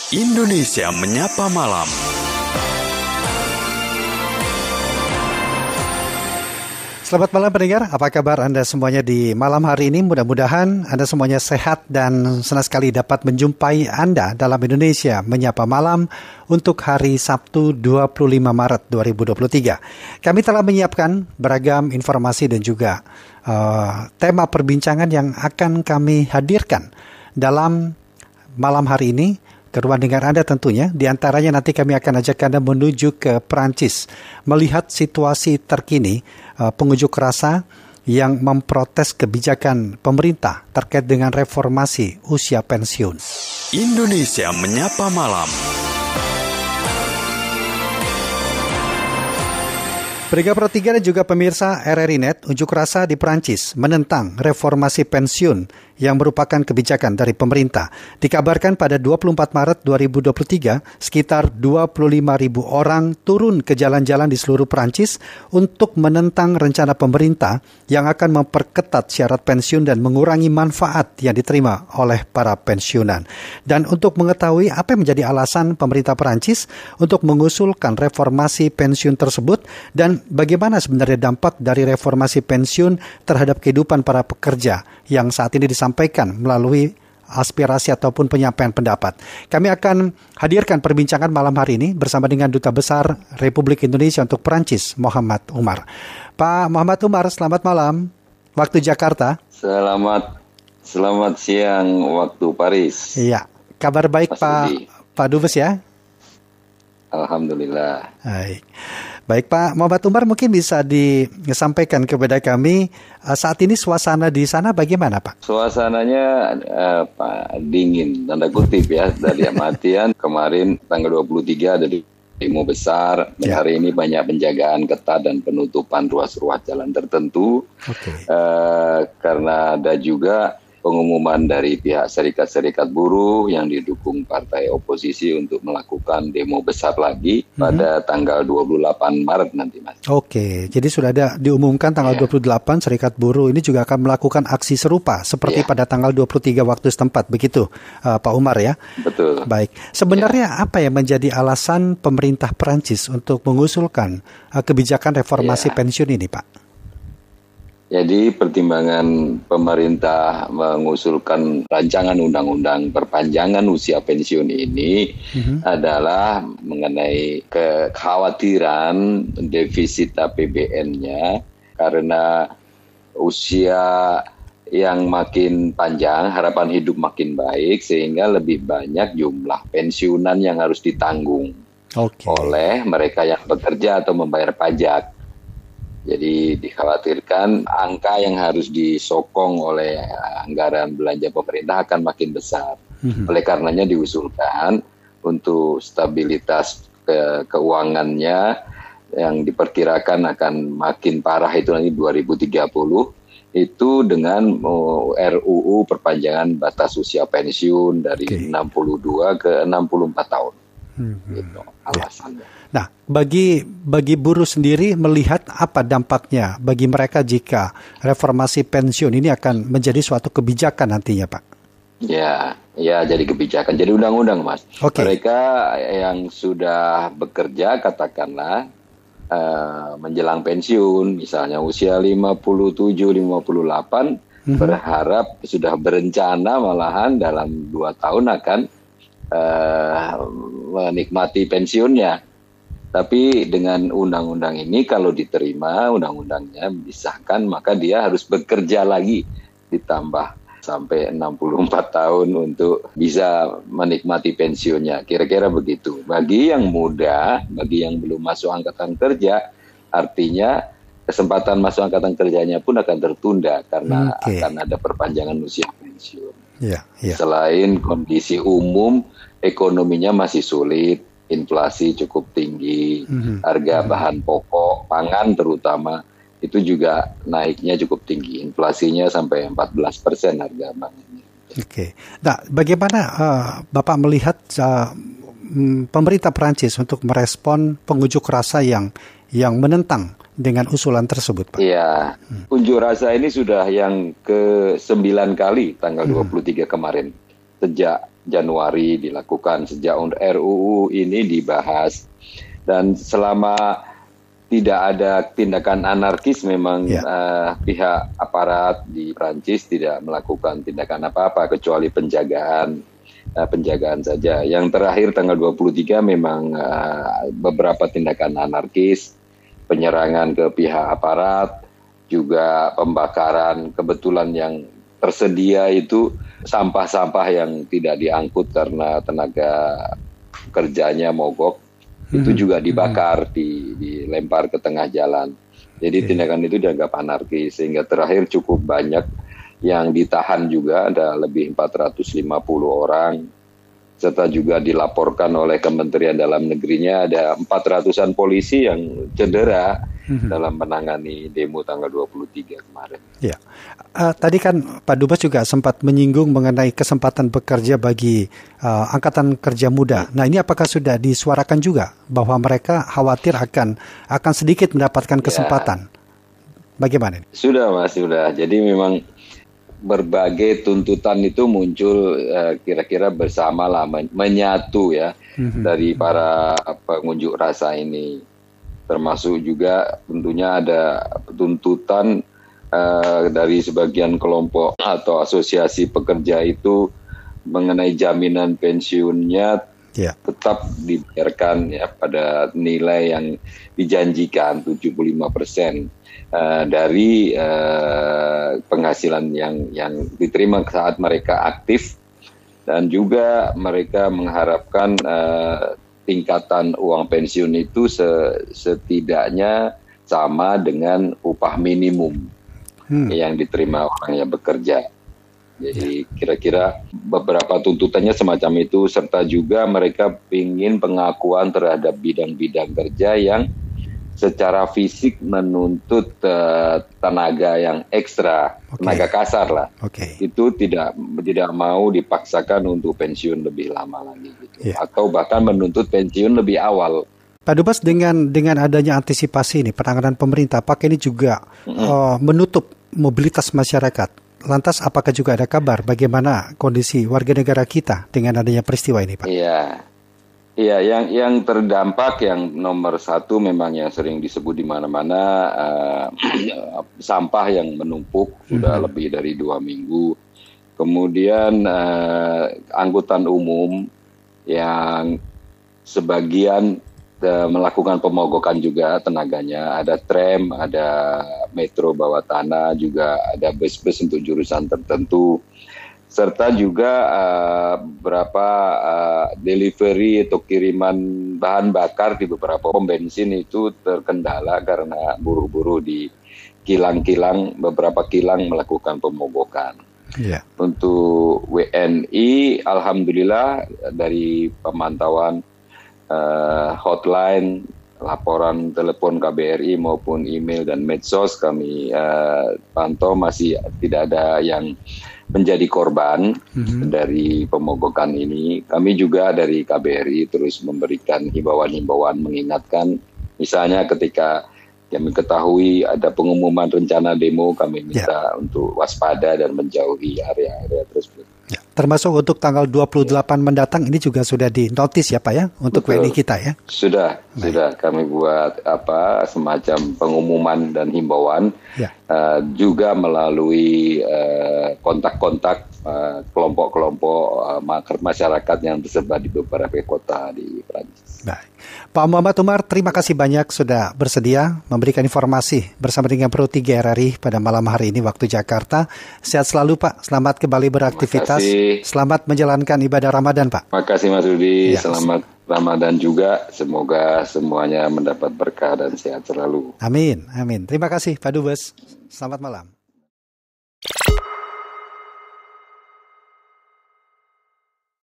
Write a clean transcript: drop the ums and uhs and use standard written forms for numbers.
Indonesia Menyapa Malam. Selamat malam pendengar, apa kabar Anda semuanya di malam hari ini? Mudah-mudahan Anda semuanya sehat dan senang sekali dapat menjumpai Anda dalam Indonesia Menyapa Malam untuk hari Sabtu 25 Maret 2023. Kami telah menyiapkan beragam informasi dan juga tema perbincangan yang akan kami hadirkan dalam malam hari ini. Ke ruang dengar Anda tentunya, di antaranya nanti kami akan ajak Anda menuju ke Perancis, melihat situasi terkini pengunjuk rasa yang memprotes kebijakan pemerintah terkait dengan reformasi usia pensiun. Indonesia Menyapa Malam. Pendengar Pro 3 dan juga pemirsa RRI Net, unjuk rasa di Perancis menentang reformasi pensiun yang merupakan kebijakan dari pemerintah. Dikabarkan pada 24 Maret 2023, sekitar 25.000 orang turun ke jalan-jalan di seluruh Perancis untuk menentang rencana pemerintah yang akan memperketat syarat pensiun dan mengurangi manfaat yang diterima oleh para pensiunan. Dan untuk mengetahui apa yang menjadi alasan pemerintah Perancis untuk mengusulkan reformasi pensiun tersebut dan bagaimana sebenarnya dampak dari reformasi pensiun terhadap kehidupan para pekerja yang saat ini disampaikan melalui aspirasi ataupun penyampaian pendapat. Kami akan hadirkan perbincangan malam hari ini bersama dengan Duta Besar Republik Indonesia untuk Perancis, Muhammad Umar. Pak Muhammad Umar, selamat malam waktu Jakarta. Selamat siang waktu Paris. Iya, kabar baik Pak Dubes ya? Alhamdulillah. Baik Pak Muhammad Umar, mungkin bisa disampaikan kepada kami saat ini suasana di sana bagaimana Pak? Suasananya dingin, tanda kutip ya, dari amatian. Kemarin tanggal 23 ada demo besar, dan hari ini banyak penjagaan ketat dan penutupan ruas-ruas jalan tertentu. Karena ada juga pengumuman dari pihak serikat-serikat buruh yang didukung partai oposisi untuk melakukan demo besar lagi pada tanggal 28 Maret nanti, Mas. Oke, jadi sudah ada diumumkan tanggal 28 serikat buruh ini juga akan melakukan aksi serupa seperti pada tanggal 23 waktu setempat, begitu Pak Umar ya? Betul. Baik, sebenarnya apa yang menjadi alasan pemerintah Perancis untuk mengusulkan kebijakan reformasi pensiun ini, Pak? Jadi pertimbangan pemerintah mengusulkan rancangan undang-undang perpanjangan usia pensiun ini adalah mengenai kekhawatiran defisit APBN-nya karena usia yang makin panjang, harapan hidup makin baik sehingga lebih banyak jumlah pensiunan yang harus ditanggung oleh mereka yang bekerja atau membayar pajak. Jadi dikhawatirkan angka yang harus disokong oleh anggaran belanja pemerintah akan makin besar. Oleh karenanya diusulkan untuk stabilitas keuangannya yang diperkirakan akan makin parah itu nanti 2030 itu dengan RUU perpanjangan batas usia pensiun dari 62 ke 64 tahun. Gitu alasannya. Nah, bagi buruh sendiri melihat apa dampaknya bagi mereka jika reformasi pensiun ini akan menjadi suatu kebijakan nantinya, Pak? Ya, jadi kebijakan, jadi undang-undang, Mas. Mereka yang sudah bekerja, katakanlah menjelang pensiun, misalnya usia 57, 58, berharap sudah berencana malahan dalam 2 tahun akan menikmati pensiunnya. Tapi dengan undang-undang ini kalau diterima, undang-undangnya disahkan, maka dia harus bekerja lagi ditambah sampai 64 tahun untuk bisa menikmati pensiunnya. Kira-kira begitu. Bagi yang muda, bagi yang belum masuk angkatan kerja, artinya kesempatan masuk angkatan kerjanya pun akan tertunda karena akan ada perpanjangan usia pensiun. Selain kondisi umum, ekonominya masih sulit. Inflasi cukup tinggi, harga bahan pokok, pangan terutama, itu juga naiknya cukup tinggi. Inflasinya sampai 14% harga pangannya. Nah, bagaimana Bapak melihat pemerintah Perancis untuk merespon pengunjuk rasa yang menentang dengan usulan tersebut, Pak? Iya, unjuk rasa ini sudah yang ke-9 kali tanggal 23 kemarin. Sejak Januari dilakukan sejak RUU ini dibahas. Dan selama tidak ada tindakan anarkis, memang pihak aparat di Prancis tidak melakukan tindakan apa-apa kecuali penjagaan saja. Yang terakhir tanggal 23 memang beberapa tindakan anarkis, penyerangan ke pihak aparat, juga pembakaran. Kebetulan yang tersedia itu sampah-sampah yang tidak diangkut karena tenaga kerjanya mogok, itu juga dibakar, dilempar ke tengah jalan. Jadi tindakan itu dianggap anarkis, sehingga terakhir cukup banyak yang ditahan juga, ada lebih 450 orang, serta juga dilaporkan oleh Kementerian Dalam Negerinya ada 400-an polisi yang cedera dalam menangani demo tanggal 23 kemarin. Ya, tadi kan Pak Dubes juga sempat menyinggung mengenai kesempatan bekerja bagi angkatan kerja muda. Nah, ini apakah sudah disuarakan juga bahwa mereka khawatir akan sedikit mendapatkan kesempatan? Bagaimana? Sudah, Mas, sudah. Jadi memang berbagai tuntutan itu muncul kira-kira bersama lah, menyatu ya dari para pengunjuk rasa ini. Termasuk juga tentunya ada tuntutan dari sebagian kelompok atau asosiasi pekerja itu mengenai jaminan pensiunnya tetap dibiarkan ya pada nilai yang dijanjikan 75% dari penghasilan yang diterima saat mereka aktif, dan juga mereka mengharapkan tingkatan uang pensiun itu setidaknya sama dengan upah minimum yang diterima orang yang bekerja. Jadi kira-kira beberapa tuntutannya semacam itu, serta juga mereka ingin pengakuan terhadap bidang-bidang kerja yang secara fisik menuntut tenaga yang ekstra, tenaga kasar lah. Itu tidak mau dipaksakan untuk pensiun lebih lama lagi gitu. Atau bahkan menuntut pensiun lebih awal. Pak Dubes, dengan adanya antisipasi ini, penanganan pemerintah, apakah ini juga menutup mobilitas masyarakat? Lantas apakah juga ada kabar bagaimana kondisi warga negara kita dengan adanya peristiwa ini, Pak? Iya, yang terdampak yang nomor satu memang yang sering disebut di mana-mana sampah yang menumpuk sudah lebih dari 2 minggu. Kemudian angkutan umum yang sebagian melakukan pemogokan juga tenaganya. Ada tram, ada metro bawah tanah, juga ada bus-bus untuk jurusan tertentu. Serta juga beberapa delivery atau kiriman bahan bakar di beberapa pom bensin itu terkendala karena buru-buru di beberapa kilang melakukan pemogokan. Untuk WNI, alhamdulillah dari pemantauan hotline, laporan telepon KBRI maupun email dan medsos kami pantau masih tidak ada yang menjadi korban dari pemogokan ini. Kami juga dari KBRI terus memberikan himbauan-himbauan, mengingatkan, misalnya ketika kami ketahui ada pengumuman rencana demo, kami minta untuk waspada dan menjauhi area-area tersebut. Termasuk untuk tanggal 28 mendatang ini juga sudah dinotis ya Pak ya, untuk WNI kita ya? Sudah kami buat semacam pengumuman dan himbauan, juga melalui kontak-kontak kelompok-kelompok masyarakat yang tersebar di beberapa kota di Prancis. Baik. Pak Muhammad Umar, terima kasih banyak sudah bersedia memberikan informasi bersama dengan Pro 3 RRI pada malam hari ini waktu Jakarta. Sehat selalu Pak, selamat kembali beraktivitas. Selamat menjalankan ibadah Ramadan Pak. Terima kasih Mas Rudi, selamat Ramadan juga. Semoga semuanya mendapat berkah dan sehat selalu. Amin. Terima kasih Pak Dubes. Selamat malam.